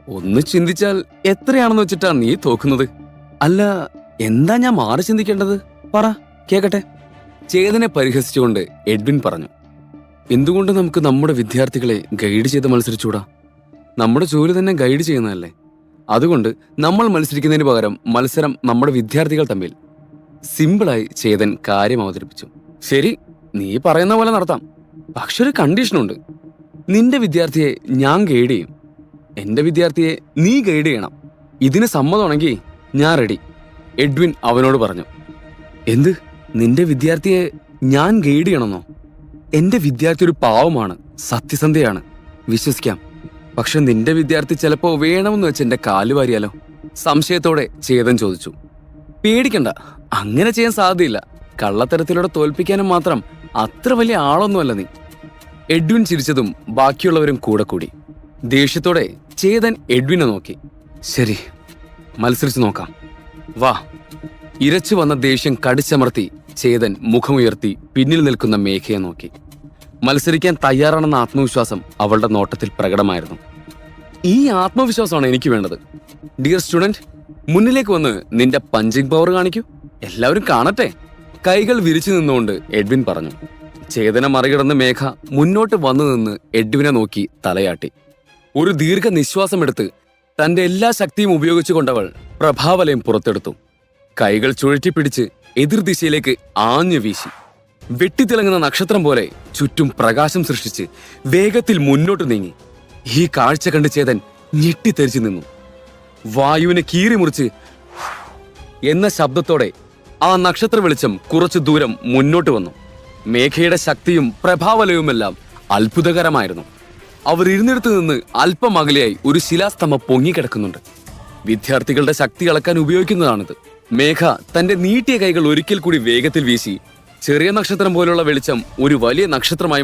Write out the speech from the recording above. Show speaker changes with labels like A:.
A: ഒന്ന് ചിന്തിച്ചാൽ എത്രയാണെന്ന് വെച്ചിട്ടാ നീ തോക്കുന്നത്? അല്ല, എന്താ ഞാൻ മാറി ചിന്തിക്കേണ്ടത്? പറ, കേക്കട്ടെ. ചേതനെ പരിഹസിച്ചുകൊണ്ട് എഡ്വിൻ പറഞ്ഞു. എന്തുകൊണ്ട് നമുക്ക് നമ്മുടെ വിദ്യാർത്ഥികളെ ഗൈഡ് ചെയ്ത് മത്സരിച്ചൂടാ? നമ്മുടെ ജോലി തന്നെ ഗൈഡ് ചെയ്യുന്നതല്ലേ. അതുകൊണ്ട് നമ്മൾ മത്സരിക്കുന്നതിന് പകരം മത്സരം നമ്മുടെ വിദ്യാർത്ഥികൾ തമ്മിൽ. സിമ്പിളായി ചേതൻ കാര്യം അവതരിപ്പിച്ചു. ശരി, നീ പറയുന്ന പോലെ നടത്താം. പക്ഷെ ഒരു കണ്ടീഷനുണ്ട്. നിന്റെ വിദ്യാർത്ഥിയെ ഞാൻ ഗൈഡ് ചെയ്യും, എന്റെ വിദ്യാർത്ഥിയെ നീ ഗൈഡ് ചെയ്യണം. ഇതിന് സമ്മതമാണെങ്കിൽ ഞാൻ റെഡി, എഡ്വിൻ അവനോട് പറഞ്ഞു. എന്ത്? നിന്റെ വിദ്യാർത്ഥിയെ ഞാൻ ഗൈഡ് ചെയ്യണമെന്നോ? എന്റെ വിദ്യാർത്ഥി ഒരു പാവമാണ്, സത്യസന്ധയാണ്, വിശ്വസിക്കാം. പക്ഷെ നിന്റെ വിദ്യാർത്ഥി ചിലപ്പോ വേണമെന്ന് വെച്ച് എന്റെ കാല് വാരിയാലോ? സംശയത്തോടെ ചേതൻ ചോദിച്ചു. പേടിക്കണ്ട, അങ്ങനെ ചെയ്യാൻ സാധ്യതയില്ല. കള്ളത്തരത്തിലൂടെ തോൽപ്പിക്കാനും മാത്രം അത്ര വലിയ ആളൊന്നുമല്ല നീ. എഡ്വിൻ ചിരിച്ചതും ബാക്കിയുള്ളവരും കൂടെ കൂടി. ദേഷ്യത്തോടെ ചേതൻ എഡ്വിനെ നോക്കി. ശരി, മത്സരിച്ചു നോക്കാം, വാ. ഇരച്ചു വന്ന ദേഷ്യം കടിച്ചമർത്തി ചേതൻ മുഖമുയർത്തി പിന്നിൽ നിൽക്കുന്ന മേഘയെ നോക്കി. മത്സരിക്കാൻ തയ്യാറാണെന്ന ആത്മവിശ്വാസം അവളുടെ നോട്ടത്തിൽ പ്രകടമായിരുന്നു. ഈ ആത്മവിശ്വാസമാണ് എനിക്ക് വേണ്ടത്. ഡിയർ സ്റ്റുഡന്റ്, മുന്നിലേക്ക് വന്ന് നിന്റെ പഞ്ചിങ് പവർ കാണിക്കൂ, എല്ലാവരും കാണട്ടെ. കൈകൾ വിരിച്ചു നിന്നുകൊണ്ട് എഡ്വിൻ പറഞ്ഞു. ചേതന മറികടന്ന് മേഘ മുന്നോട്ട് വന്നു നിന്ന് എഡ്വിനെ നോക്കി തലയാട്ടി. ഒരു ദീർഘ നിശ്വാസമെടുത്ത് തന്റെ എല്ലാ ശക്തിയും ഉപയോഗിച്ചുകൊണ്ടവൾ പ്രഭാവലയം പുറത്തെടുത്തു. കൈകൾ ചുഴറ്റിപ്പിടിച്ച് എതിർദിശയിലേക്ക് ആഞ്ഞു വീശി. വെട്ടിത്തിളങ്ങുന്ന നക്ഷത്രം പോലെ ചുറ്റും പ്രകാശം സൃഷ്ടിച്ച് വേഗത്തിൽ മുന്നോട്ട് നീങ്ങി. ഈ കാഴ്ച കണ്ട് ചേതൻ ഞെട്ടിത്തെറിച്ചു നിന്നു. വായുവിനെ കീറിമുറിച്ച് എന്ന ശബ്ദത്തോടെ ആ നക്ഷത്ര വെളിച്ചം കുറച്ചു ദൂരം മുന്നോട്ട് വന്നു. മേഘയുടെ ശക്തിയും പ്രഭാവലയുമെല്ലാം അത്ഭുതകരമായിരുന്നു. അവർ ഇരുന്നിടത്ത് നിന്ന് അല്പം അകലെയായി ഒരു ശിലാസ്തംഭം പൊങ്ങിക്കിടക്കുന്നുണ്ട്. വിദ്യാർത്ഥികളുടെ ശക്തി അളക്കാൻ ഉപയോഗിക്കുന്നതാണിത്. മേഘ തന്റെ നീട്ടിയ കൈകൾ ഒരിക്കൽ കൂടി വേഗത്തിൽ വീശി ചെറിയ നക്ഷത്രം പോലുള്ള വെളിച്ചം ഒരു വലിയ നക്ഷത്രമായി